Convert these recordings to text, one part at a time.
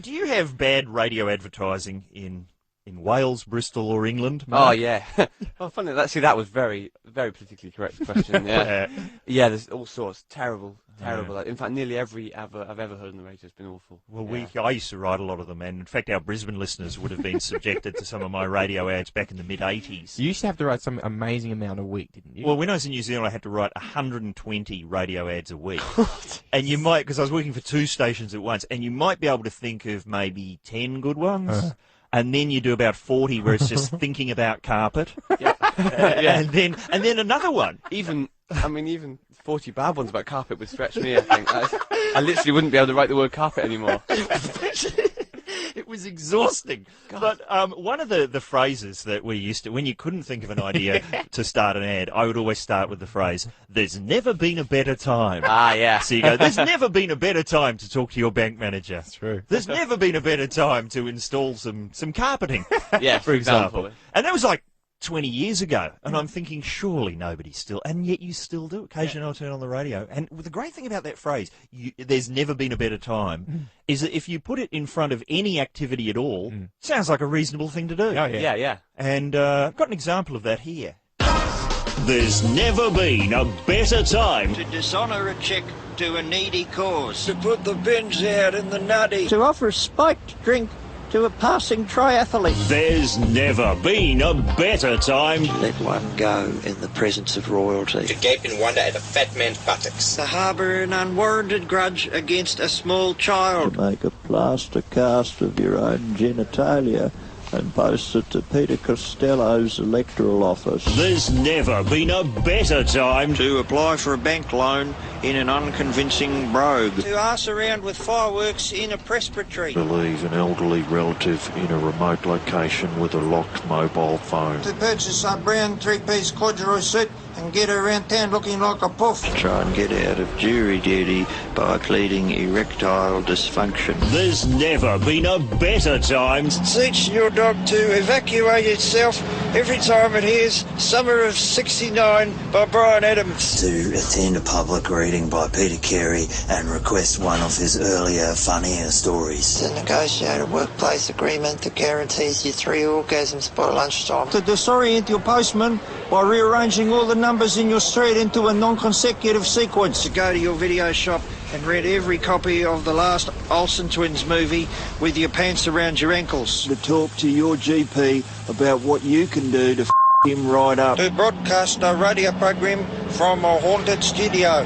Do you have bad radio advertising in Wales, Bristol, or England, Mark? Oh yeah. Well, funny. That was very politically correct question. Yeah. Yeah. There's all sorts. Terrible. In fact, nearly every I've ever heard on the radio has been awful. Well, I used to write a lot of them, and in fact, our Brisbane listeners would have been subjected to some of my radio ads back in the mid-'80s. You used to have to write some amazing amount a week, didn't you? Well, when I was in New Zealand, I had to write 120 radio ads a week. And you might, because I was working for 2 stations at once, and you might be able to think of maybe 10 good ones. And then you do about 40 where it's just thinking about carpet. Yeah. And then another one. Even 40 bad ones about carpet would stretch me, I think. I literally wouldn't be able to write the word carpet anymore. It was exhausting. God. But one of the phrases that we used to, when you couldn't think of an idea to start an ad, I would always start with the phrase, "There's never been a better time." Ah, yeah. So you go, "There's never been a better time to talk to your bank manager." That's true. "There's never been a better time to install some carpeting." Yeah, for example. And that was like 20 years ago, and I'm thinking, surely nobody still, and yet you still do. Occasionally I'll turn on the radio, and the great thing about that phrase, "there's never been a better time," is that if you put it in front of any activity at all, sounds like a reasonable thing to do. Oh, yeah. Yeah. And I've got an example of that here. There's never been a better time To dishonour a cheque to a needy cause. To put the bins out in the nutty. To offer a spiked drink to a passing triathlete. There's never been a better time Let one go in the presence of royalty. To gape in wonder at a fat man's buttocks. To harbour an unwarranted grudge against a small child. To make a plaster cast of your own genitalia and post it to Peter Costello's electoral office. There's never been a better time To apply for a bank loan in an unconvincing brogue. To arse around with fireworks in a presbytery. To leave an elderly relative in a remote location with a locked mobile phone. To purchase a brown 3-piece corduroy suit and get around town looking like a puff. Try and get out of jury duty by pleading erectile dysfunction. There's never been a better time Teach your dog to evacuate itself every time it hears Summer of 69 by Brian Adams. To attend a public reading by Peter Carey and request one of his earlier, funnier stories. To negotiate a workplace agreement that guarantees you 3 orgasms by lunchtime. To disorient your postman by rearranging all the numbers in your street into a non-consecutive sequence. To go to your video shop and rent every copy of the last Olsen Twins movie with your pants around your ankles. To talk to your GP about what you can do to him right up. To broadcast a radio program from a haunted studio.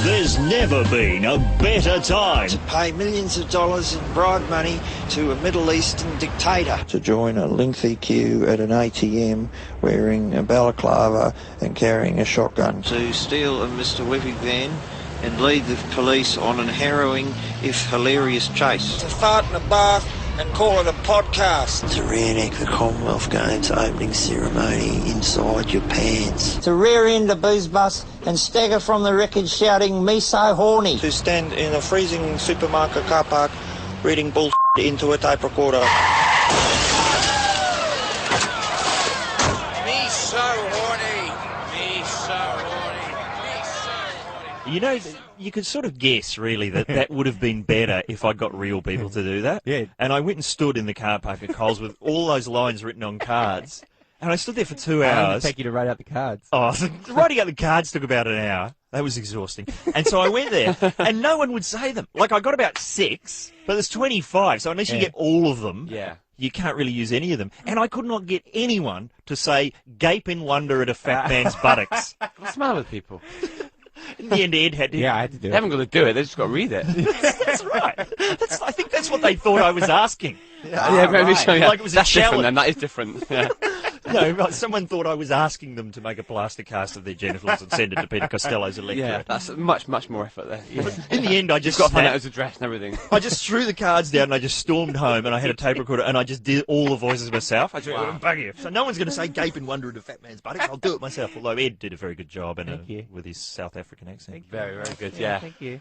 There's never been a better time To pay millions of dollars in bribe money to a Middle Eastern dictator. To join a lengthy queue at an ATM wearing a balaclava and carrying a shotgun. To steal a Mr. Whippy van and lead the police on an harrowing, if hilarious, chase. To fart in a bath and call it a podcast. To reenact the Commonwealth Games opening ceremony inside your pants. To rear end a booze bus and stagger from the wreckage shouting, "Me so horny." To stand in a freezing supermarket car park reading bull into a tape recorder. Me so horny. Me so horny. Me so horny. You know, you could sort of guess, really, that would have been better if I got real people to do that. Yeah. And I went and stood in the car park at Coles with all those lines written on cards. And I stood there for 2 hours. Take you to write out the cards. Oh, writing out the cards took about an hour. That was exhausting. And so I went there, and no one would say them. Like, I got about 6, but there's 25, so unless you get all of them, you can't really use any of them. And I could not get anyone to say, "Gape in wonder at a fat man's buttocks." What's the matter with people? In the end, Ed had to... Yeah, I had to do They it. haven't got to do it, they've just got to read it. That's right. I think that's what they thought I was asking. Yeah, maybe so, yeah. Like it was a That's different challenge. then, that is different. Yeah. No, like someone thought I was asking them to make a plaster cast of their genitals and send it to Peter Costello's electorate. Yeah, that's much more effort there. In the end, I just You've got to find out his address and everything. I just threw the cards down and I just stormed home and I had a tape recorder and I just did all the voices myself. I just went, bug you. So no one's going to say "gape in wonder at a fat man's buttocks." I'll do it myself. Although Ed did a very good job with his South African accent. Very, very good, yeah. Thank you.